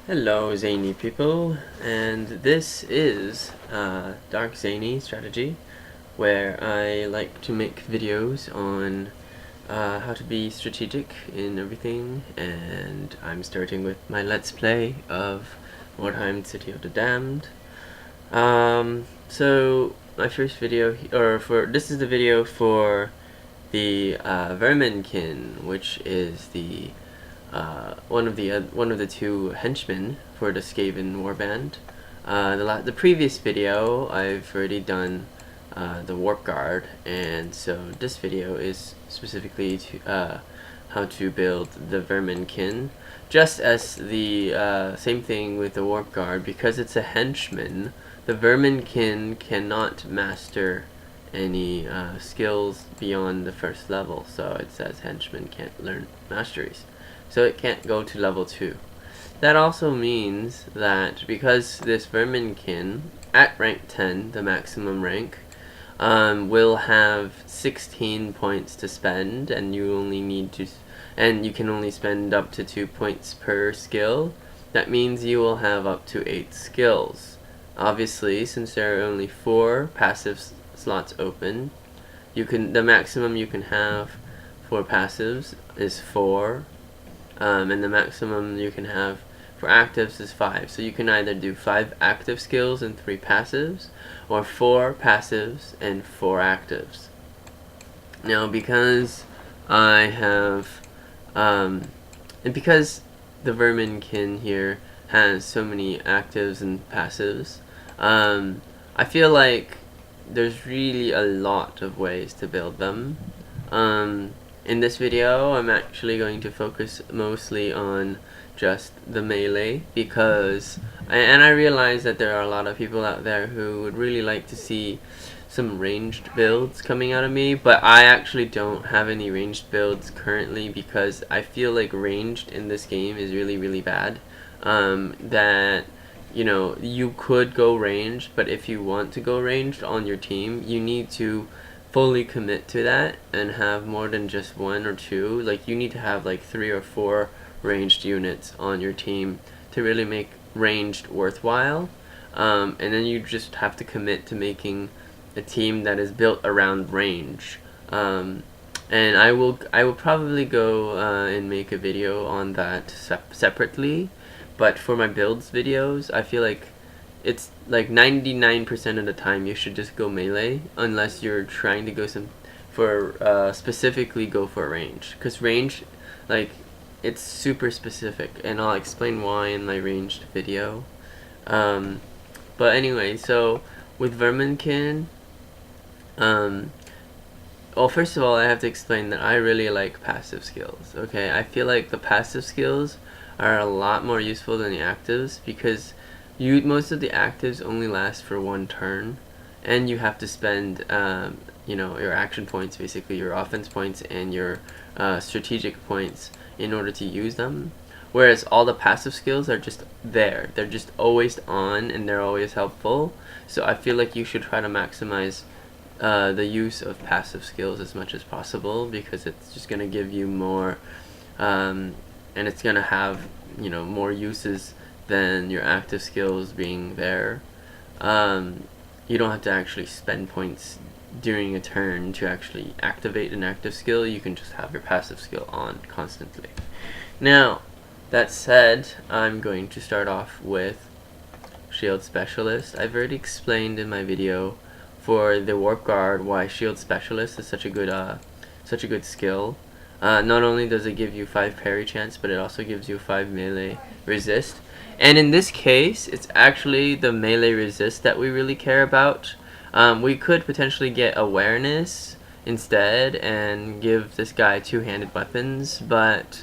Hello Zany people, and this is DarkZany strategy, where I like to make videos on how to be strategic in everything, and I'm starting with my Let's Play of Mordheim City of the Damned. So my first video, this is the video for the Verminkin, which is the one of the two henchmen for the Skaven warband. The previous video I've already done the warp guard, and so this video is specifically to how to build the Verminkin. Just as the same thing with the warp guard, because it's a henchman, the Verminkin cannot master any skills beyond the first level. So it says henchman can't learn masteries, so it can't go to level 2. That also means that because this Verminkin at rank 10, the maximum rank, will have 16 points to spend, and you can only spend up to 2 points per skill. That means you will have up to 8 skills. Obviously, since there are only 4 passive slots open, the maximum you can have for passives is 4. And the maximum you can have for actives is 5. So you can either do 5 active skills and 3 passives, or 4 passives and 4 actives. Now, because I have, and because the Verminkin here has so many actives and passives, I feel like there's really a lot of ways to build them. In this video, I'm actually going to focus mostly on just the melee, because I realize that there are a lot of people out there who would really like to see some ranged builds coming out of me, but I actually don't have any ranged builds currently, because I feel like ranged in this game is really bad. That, you know, you could go ranged, but if you want to go ranged on your team, you need to fully commit to that and have more than just 1 or 2. Like, you need to have like 3 or 4 ranged units on your team to really make ranged worthwhile. And then you just have to commit to making a team that is built around range. And I will probably go and make a video on that separately. But for my builds videos, I feel like it's like 99% of the time you should just go melee, unless you're trying to go specifically go for range, because range, like, it's super specific, and I'll explain why in my ranged video. But anyway, so with Verminkin, well, first of all, I have to explain that I really like passive skills. Okay, I feel like the passive skills are a lot more useful than the actives, because most of the actives only last for 1 turn, and you have to spend you know, your action points, basically your offense points and your strategic points, in order to use them. Whereas all the passive skills are just there. They're just always on, and they're always helpful. So I feel like you should try to maximize the use of passive skills as much as possible, because it's just going to give you more, and it's going to have, you know, more uses than your active skills being there. You don't have to actually spend points during a turn to actually activate an active skill. You can just have your passive skill on constantly. Now, that said, I'm going to start off with Shield Specialist. I've already explained in my video for the Warp Guard why Shield Specialist is such a good skill. Not only does it give you 5 parry chance, but it also gives you 5 melee resist. And in this case, it's actually the melee resist that we really care about. We could potentially get awareness instead and give this guy 2-handed weapons, but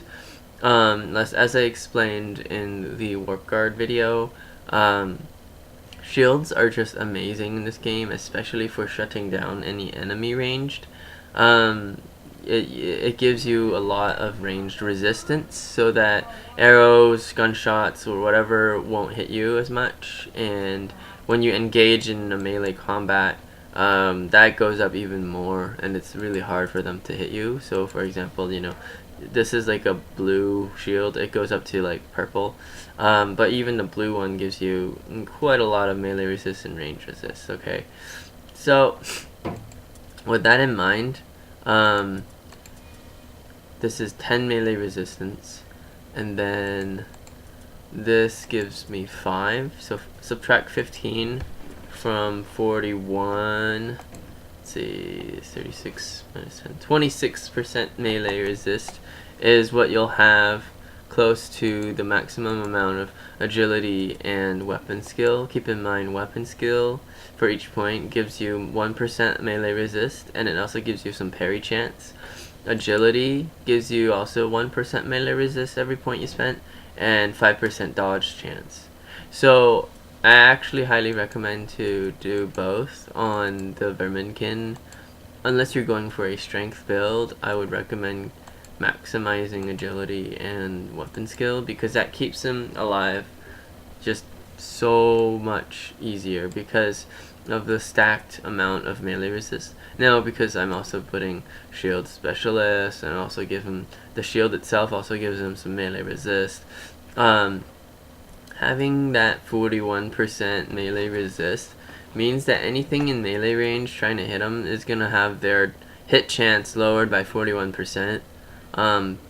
as I explained in the Warp Guard video, shields are just amazing in this game, especially for shutting down any enemy ranged. It gives you a lot of ranged resistance, so that arrows, gunshots, or whatever won't hit you as much, and when you engage in a melee combat, that goes up even more, and it's really hard for them to hit you. So for example, you know, this is like a blue shield. It goes up to like purple, but even the blue one gives you quite a lot of melee resist and range resist. Okay, so with that in mind, this is 10 melee resistance, and then this gives me 5, so subtract 15 from 41, let's see, 36 minus 10, 26% melee resist is what you'll have close to the maximum amount of agility and weapon skill. Keep in mind, weapon skill for each point gives you 1% melee resist, and it also gives you some parry chance. Agility gives you also 1% melee resist every point you spent, and 5% dodge chance. So I actually highly recommend to do both on the Verminkin. Unless you're going for a strength build, I would recommend maximizing agility and weapon skill, because that keeps him alive just so much easier because of the stacked amount of melee resist. Now, because I'm also putting shield specialist, and also give him the shield itself also gives him some melee resist. Having that 41% melee resist means that anything in melee range trying to hit him is gonna have their hit chance lowered by 41%.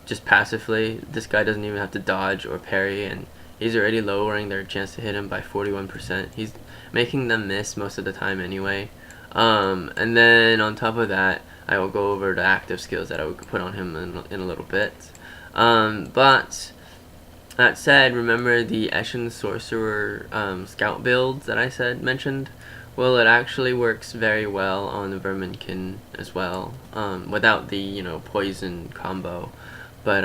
Just passively. This guy doesn't even have to dodge or parry, and he's already lowering their chance to hit him by 41%. He's making them miss most of the time anyway. And then on top of that, I will go over the active skills that I would put on him in a little bit. But that said, remember the Eshin Sorcerer scout builds that I mentioned? Well, it actually works very well on the Verminkin as well, without the poison combo. But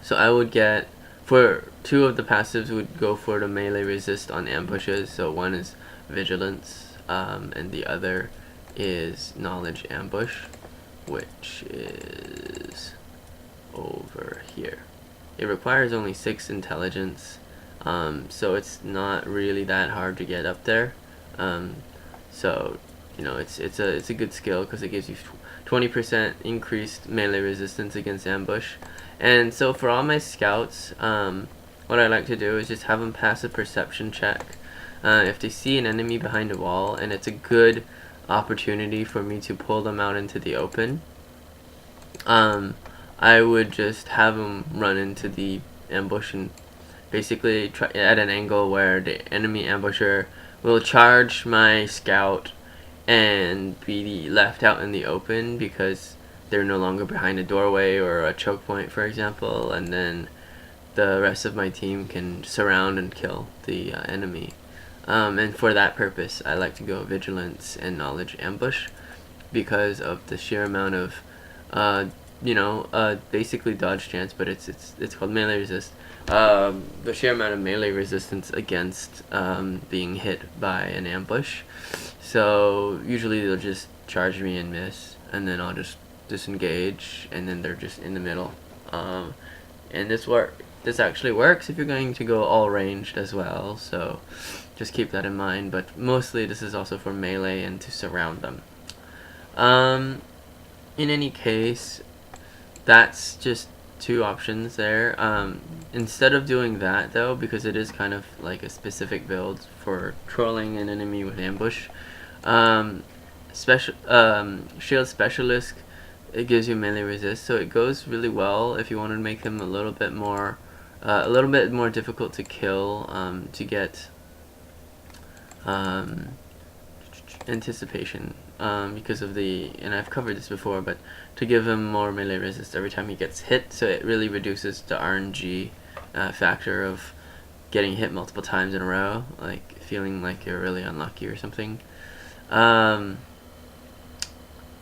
so I would get, for 2 of the passives, would go for the melee resist on ambushes. So one is Vigilance, and the other is Knowledge Ambush, which is over here. It requires only 6 intelligence, so it's not really that hard to get up there. So it's a good skill because it gives you 20% increased melee resistance against ambush. And so for all my scouts, what I like to do is just have them pass a perception check. If they see an enemy behind a wall and it's a good opportunity for me to pull them out into the open, I would just have them run into the ambush and basically try at an angle where the enemy ambusher will charge my scout and be left out in the open because they're no longer behind a doorway or a choke point, for example, and then the rest of my team can surround and kill the enemy. And for that purpose, I like to go Vigilance and Knowledge Ambush because of the sheer amount of basically dodge chance, but it's called melee resist. The sheer amount of melee resistance against being hit by an ambush. So usually they'll just charge me and miss, and then I'll just disengage, and then they're just in the middle. And this actually works if you're going to go all ranged as well. So just keep that in mind. But mostly this is also for melee and to surround them. In any case, that's just 2 options there. Instead of doing that though, because it is kind of like a specific build for trolling an enemy with ambush, shield specialist, it gives you melee resist, so it goes really well if you want to make them a little bit more difficult to kill, to get anticipation, because of and I've covered this before, but to give him more melee resist every time he gets hit, so it really reduces the RNG factor of getting hit multiple times in a row, like feeling like you're really unlucky or something.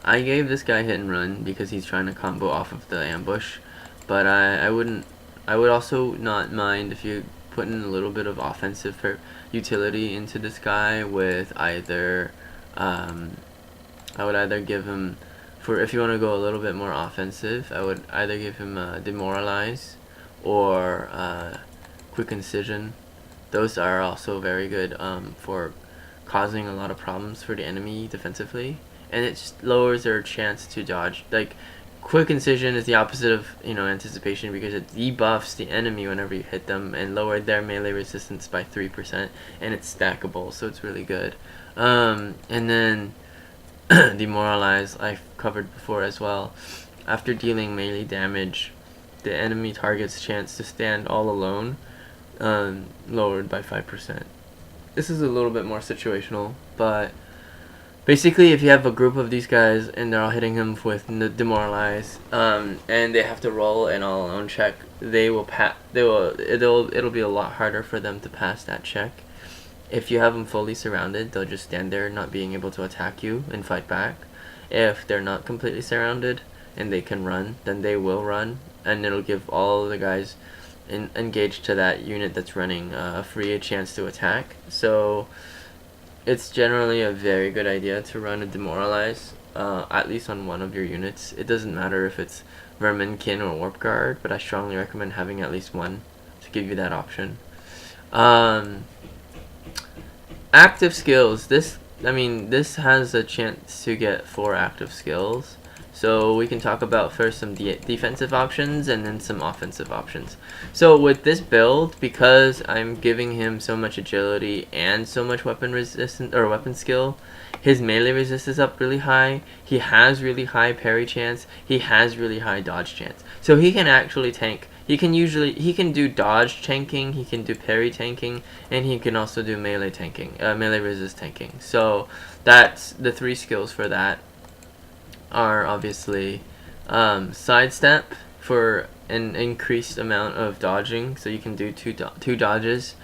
I gave this guy hit and run because he's trying to combo off of the ambush, but I would also not mind if you put in a little bit of offensive utility into this guy with either I would either give him, if you want to go a little bit more offensive, I would either give him Demoralize or Quick Incision. Those are also very good for causing a lot of problems for the enemy defensively, and it just lowers their chance to dodge. Like, Quick Incision is the opposite of, anticipation, because it debuffs the enemy whenever you hit them and lowered their melee resistance by 3%, and it's stackable, so it's really good. And then Demoralize, I've covered before as well. After dealing melee damage, the enemy target's chance to stand all alone lowered by 5%. This is a little bit more situational, but basically, if you have a group of these guys and they're all hitting him with Demoralize, and they have to roll an all-alone check, it'll be a lot harder for them to pass that check. If you have them fully surrounded, they'll just stand there, not being able to attack you and fight back. If they're not completely surrounded and they can run, then they will run, and it'll give all the guys engaged to that unit that's running a chance to attack. So it's generally a very good idea to run a Demoralize, at least on one of your units. It doesn't matter if it's Verminkin or Warp Guard, but I strongly recommend having at least one to give you that option. Active skills. This has a chance to get 4 active skills. So we can talk about first some defensive options and then some offensive options. So with this build, because I'm giving him so much agility and so much weapon resistance or weapon skill, his melee resist is up really high. He has really high parry chance. He has really high dodge chance. So he can actually tank. He can do dodge tanking, he can do parry tanking, and he can also do melee tanking, melee resist tanking. So that's the 3 skills for that. Are obviously Sidestep for an increased amount of dodging, so you can do two dodges.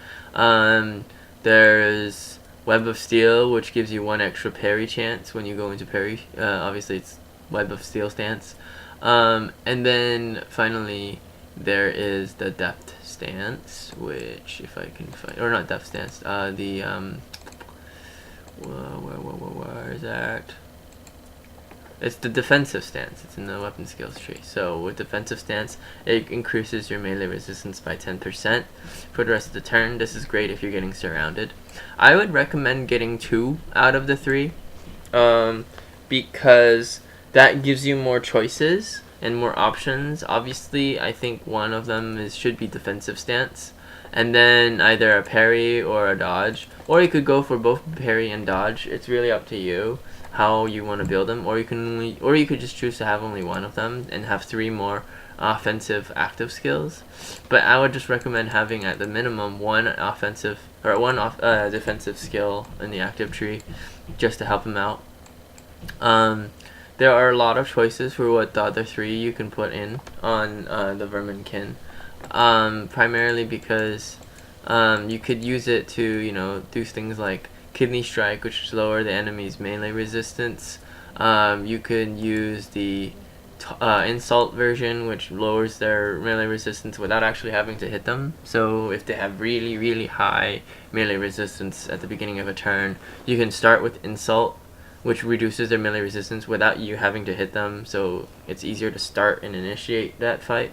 There's Web of Steel, which gives you 1 extra parry chance when you go into parry. Obviously it's Web of Steel stance. And then finally there is the Depth stance, which if I can find, or not Depth stance, where is that? It's the defensive stance. It's in the weapon skills tree. So with defensive stance, it increases your melee resistance by 10% for the rest of the turn. This is great if you're getting surrounded. I would recommend getting 2 out of the 3, because that gives you more choices and more options. Obviously, I think one of them should be defensive stance, and then either a parry or a dodge, or you could go for both parry and dodge. It's really up to you how you want to build them, or you could just choose to have only one of them and have 3 more offensive active skills. But I would just recommend having at the minimum 1 offensive or 1 defensive skill in the active tree, just to help him out. There are a lot of choices for what the other 3 you can put in on the Verminkin, primarily because you could use it to do things like Kidney Strike, which lower the enemy's melee resistance. You could use the Insult version, which lowers their melee resistance without actually having to hit them. So if they have really, really high melee resistance at the beginning of a turn, you can start with Insult, which reduces their melee resistance without you having to hit them, so it's easier to start and initiate that fight.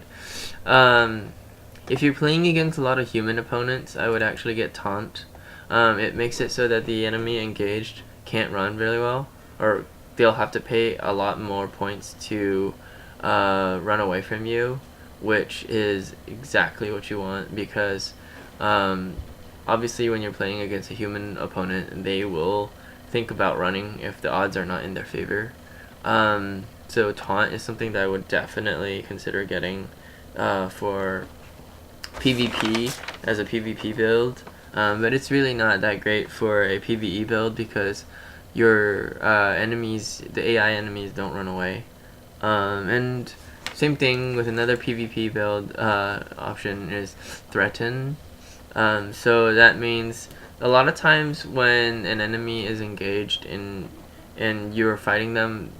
If you're playing against a lot of human opponents, I would actually get Taunt. It makes it so that the enemy engaged can't run really well, or they'll have to pay a lot more points to run away from you, which is exactly what you want, because obviously when you're playing against a human opponent, they will think about running if the odds are not in their favor. So Taunt is something that I would definitely consider getting for PvP as a PvP build. But it's really not that great for a PvE build, because your enemies, the AI enemies, don't run away. And same thing with another PvP build option is Threaten. So that means a lot of times when an enemy is engaged and you're fighting them,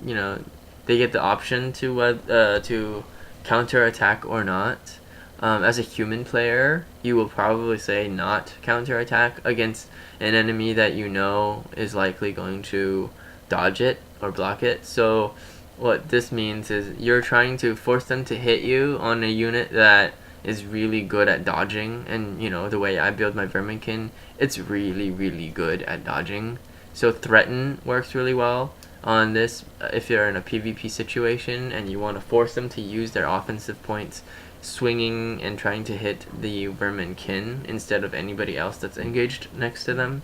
they get the option to counter attack or not. As a human player, you will probably say not counter attack against an enemy that you know is likely going to dodge it or block it. So what this means is you're trying to force them to hit you on a unit that is really good at dodging, and the way I build my Verminkin, it's really, really good at dodging. So Threaten works really well. on this if you're in a PvP situation and you want to force them to use their offensive points swinging and trying to hit the Verminkin instead of anybody else that's engaged next to them.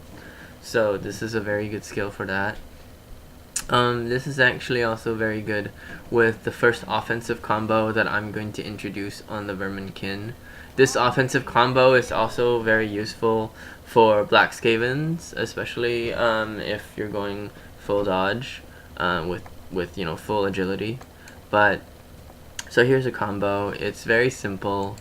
So this is a very good skill for that. This is actually also very good with the first offensive combo that I'm going to introduce on the Verminkin. This offensive combo is also very useful for black Skavens, especially if you're going full dodge with you know, full agility. But so here's a combo. It's very simple.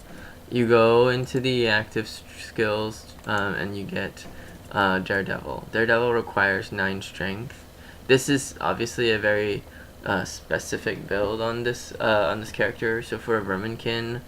You go into the active skills and you get Daredevil. Daredevil requires 9 strength. This is obviously a very specific build on this character. So for a Verminkin,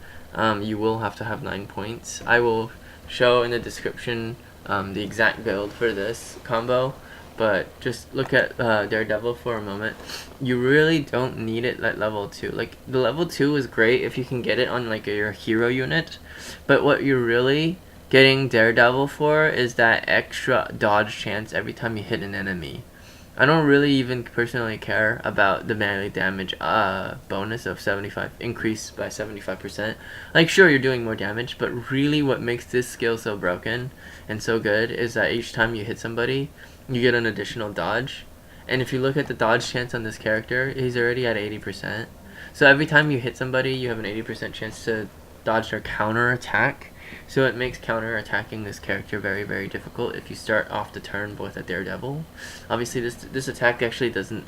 you will have to have 9 points. I will show in the description the exact build for this combo, but just look at Daredevil for a moment. You really don't need it at level 2. Like, the level 2 is great if you can get it on like your hero unit, but what you're really getting Daredevil for is that extra dodge chance every time you hit an enemy. I don't really even personally care about the melee damage bonus of 75, increase by 75%. Like, sure, you're doing more damage, but really what makes this skill so broken and so good is that each time you hit somebody, you get an additional dodge. And if you look at the dodge chance on this character, he's already at 80%. So every time you hit somebody, you have an 80% chance to dodge their counter attack. So it makes counter attacking this character very, very difficult if you start off the turn with a Daredevil. Obviously this attack actually doesn't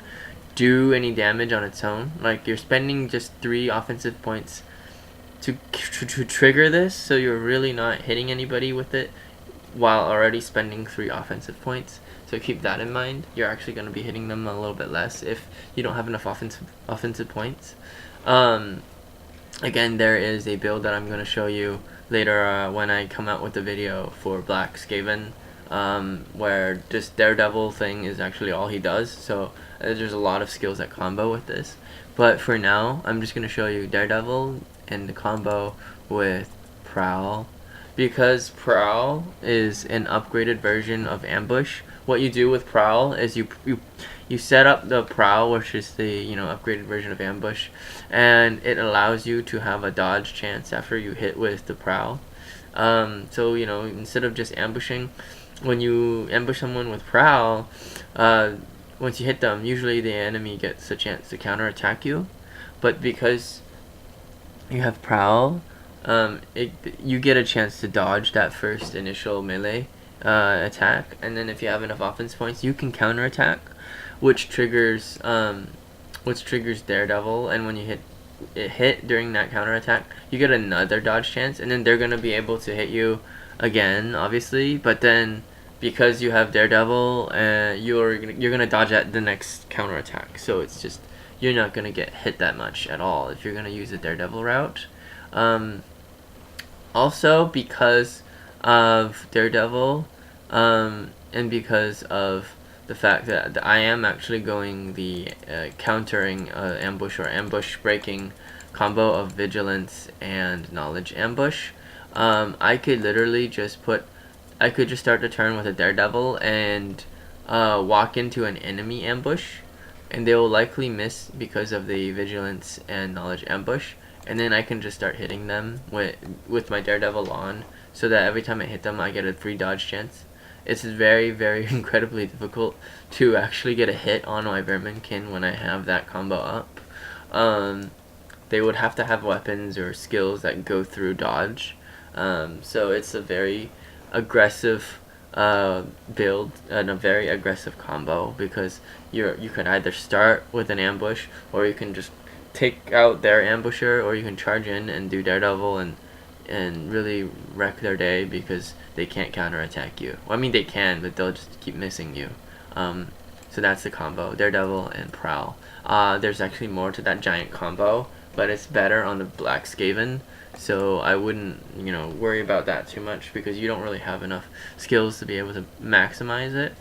do any damage on its own. Like, you're spending just 3 offensive points to trigger this, so you're really not hitting anybody with it while already spending 3 offensive points. So keep that in mind. You're actually going to be hitting them a little bit less if you don't have enough offensive points. Again, there is a build that I'm going to show you later when I come out with the video for black Skaven, where this Daredevil thing is actually all he does. So there's a lot of skills that combo with this. But for now, I'm just going to show you Daredevil and the combo with Prowl. Because Prowl is an upgraded version of Ambush, what you do with Prowl is you set up the Prowl, which is the, you know, upgraded version of Ambush, and it allows you to have a dodge chance after you hit with the Prowl. So, you know, instead of just ambushing, when you ambush someone with Prowl, once you hit them, usually the enemy gets a chance to counterattack you. But because you have Prowl, you get a chance to dodge that first initial melee attack, and then if you have enough offense points, you can counterattack, which triggers Daredevil, and when you hit during that counterattack, you get another dodge chance, and then they're gonna be able to hit you again, obviously, but then because you have Daredevil, you're gonna dodge at the next counterattack, so it's just, you're not gonna get hit that much at all if you're gonna use the Daredevil route. Also, because of Daredevil, and because of the fact that I am actually going the countering ambush or ambush breaking combo of Vigilance and Knowledge Ambush, I could literally just start the turn with a Daredevil and walk into an enemy ambush, and they will likely miss because of the Vigilance and Knowledge Ambush, and then I can just start hitting them with my Daredevil on, so that every time I hit them I get a 3 dodge chance. It's very, very incredibly difficult to actually get a hit on my Verminkin when I have that combo up. They would have to have weapons or skills that go through dodge, so it's a very aggressive build and a very aggressive combo, because you can either start with an ambush, or you can just take out their ambusher, or you can charge in and do Daredevil and really wreck their day because they can't counterattack you. Well, I mean, they can, but they'll just keep missing you. So that's the combo, Daredevil and Prowl. There's actually more to that giant combo, but it's better on the black Skaven, so I wouldn't, you know, worry about that too much, because you don't really have enough skills to be able to maximize it.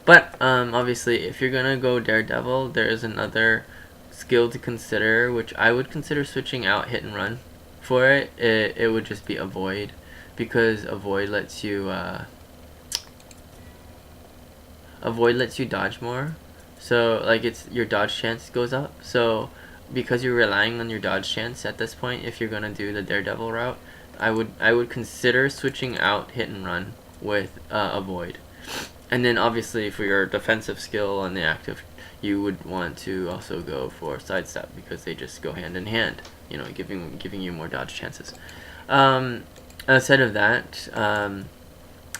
But obviously, if you're gonna go Daredevil, there is another skill to consider, which I would consider switching out hit and run for it. It would just be Avoid, because Avoid lets you dodge more. So like your dodge chance goes up. So because you're relying on your dodge chance at this point, if you're gonna do the Daredevil route, I would consider switching out hit and run with avoid. And then obviously for your defensive skill on the active, you would want to also go for sidestep because they just go hand in hand. You know, giving you more dodge chances. Outside of that,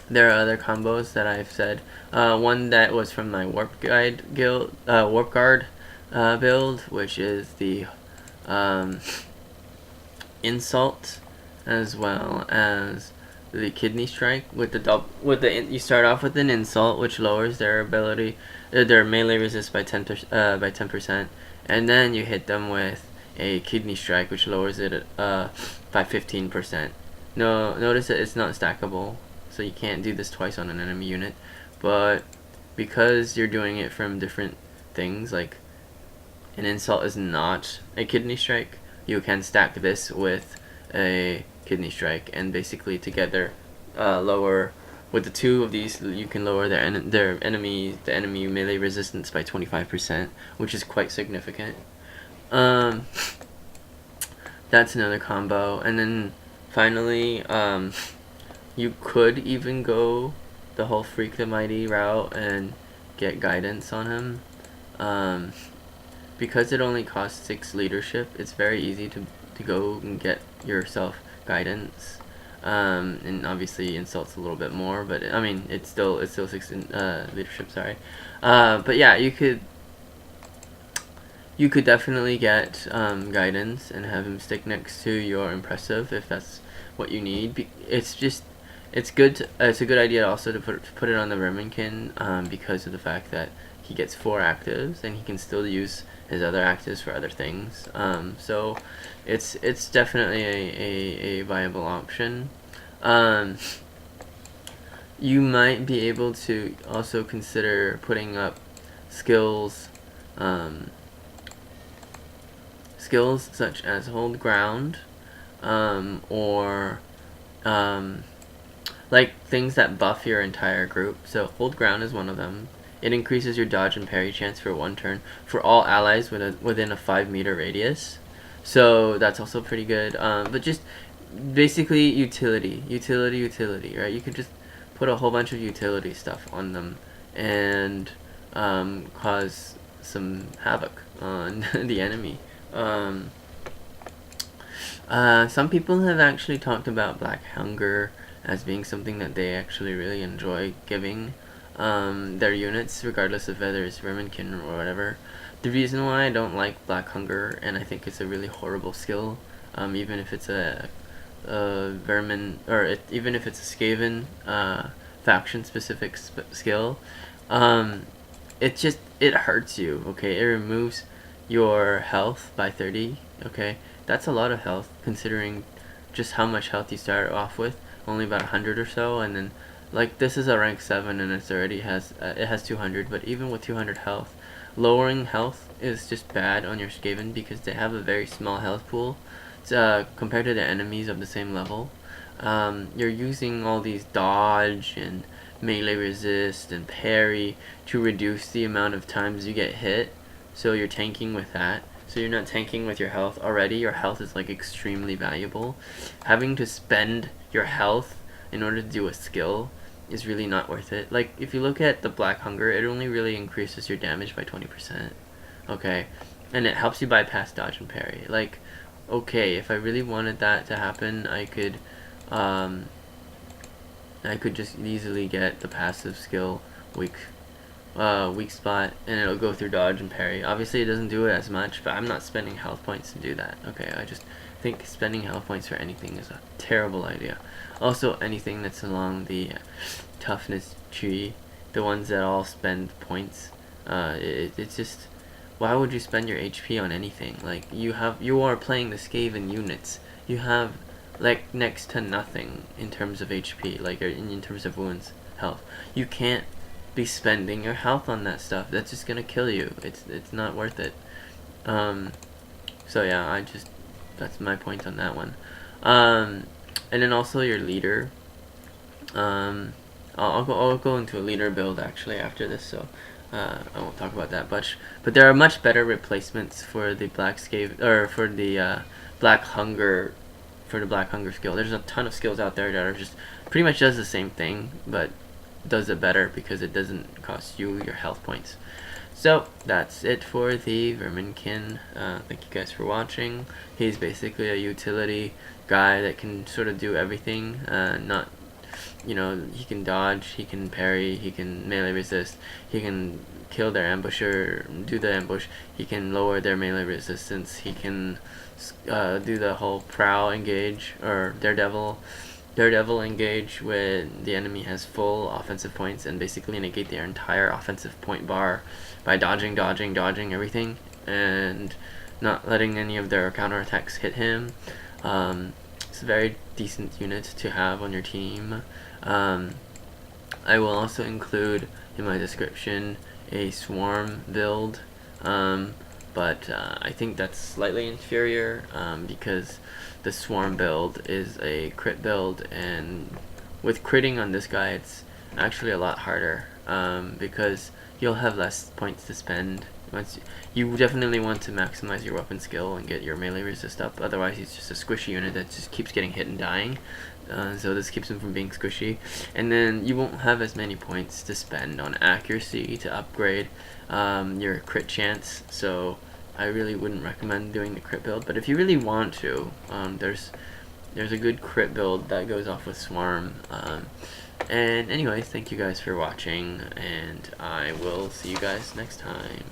there are other combos that I've said. One that was from my Warp Guard build, which is the Insult, as well as the Kidney Strike with the you start off with an Insult, which lowers their ability, their melee resist by 10%, and then you hit them with a Kidney Strike, which lowers it by 15%. No, notice that it's not stackable, so you can't do this twice on an enemy unit, but because you're doing it from different things, like an Insult is not a Kidney Strike, you can stack this with a Kidney Strike, and basically together lower, with the two of these, you can lower the enemy melee resistance by 25%, which is quite significant. That's another combo. And then finally, you could even go the whole Freak the Mighty route and get guidance on him. Because it only costs 6 leadership, it's very easy to go and get yourself guidance. And obviously Insult's a little bit more, but I mean it's still 6 leadership, sorry. But yeah, you could definitely get guidance and have him stick next to your impressive if that's what you need. It's a good idea also to put it on the Verminkin, because of the fact that he gets 4 actives and he can still use his other actives for other things. So it's definitely a viable option. You might be able to also consider putting up skills such as hold ground, or like things that buff your entire group. So hold ground is one of them. It increases your dodge and parry chance for 1 turn for all allies within a 5-meter radius. So that's also pretty good. But just basically utility, right? You could just put a whole bunch of utility stuff on them and cause some havoc on the enemy. Some people have actually talked about Black Hunger as being something that they actually really enjoy giving their units, regardless of whether it's Verminkin or whatever. The reason why I don't like Black Hunger, and I think it's a really horrible skill, even if it's a Vermin, or even if it's a Skaven faction specific skill, it hurts you. Okay, it removes your health by 30. Okay, that's a lot of health considering just how much health you start off with, only about 100 or so, and then like this is a rank 7 and it already has 200, but even with 200 health, lowering health is just bad on your Skaven because they have a very small health pool compared to the enemies of the same level. You're using all these dodge and melee resist and parry to reduce the amount of times you get hit, so you're tanking with that. So you're not tanking with your health already. Your health is like extremely valuable. Having to spend your health in order to do a skill is really not worth it. Like if you look at the Black Hunger, it only really increases your damage by 20%. Okay, and it helps you bypass dodge and parry. Like, okay, if I really wanted that to happen, I could just easily get the passive skill weak spot, and it'll go through dodge and parry. Obviously it doesn't do it as much, but I'm not spending health points to do that. Okay, I just think spending health points for anything is a terrible idea. Also, anything that's along the toughness tree, the ones that all spend points, it's just, why would you spend your HP on anything? Like, you are playing the Skaven units. You have like next to nothing in terms of HP, like in terms of wounds, health. You can't be spending your health on that stuff. That's just gonna kill you. It's not worth it. So yeah, that's my point on that one. And then also your leader. I'll go into a leader build actually after this. So I won't talk about that much, but there are much better replacements for the Black Skaven, or for the Black Hunger, for the Black Hunger skill. There's a ton of skills out there that are just pretty much does the same thing, but does it better because it doesn't cost you your health points. So that's it for the Verminkin. Thank you guys for watching. He's basically a utility guy that can sort of do everything. Not, you know, he can dodge, he can parry, he can melee resist, he can kill their ambusher, do the ambush, he can lower their melee resistance, he can do the whole Prowl engage, or Daredevil engage when the enemy has full offensive points, and basically negate their entire offensive point bar by dodging everything and not letting any of their counterattacks hit him. It's a very decent unit to have on your team. I will also include in my description a swarm build, but I think that's slightly inferior because the swarm build is a crit build, and with critting on this guy it's actually a lot harder because you'll have less points to spend. Once you definitely want to maximize your weapon skill and get your melee resist up, otherwise he's just a squishy unit that just keeps getting hit and dying. So this keeps him from being squishy, and then you won't have as many points to spend on accuracy to upgrade your crit chance. So I really wouldn't recommend doing the crit build, but if you really want to, there's a good crit build that goes off with swarm. And anyways, thank you guys for watching, and I will see you guys next time.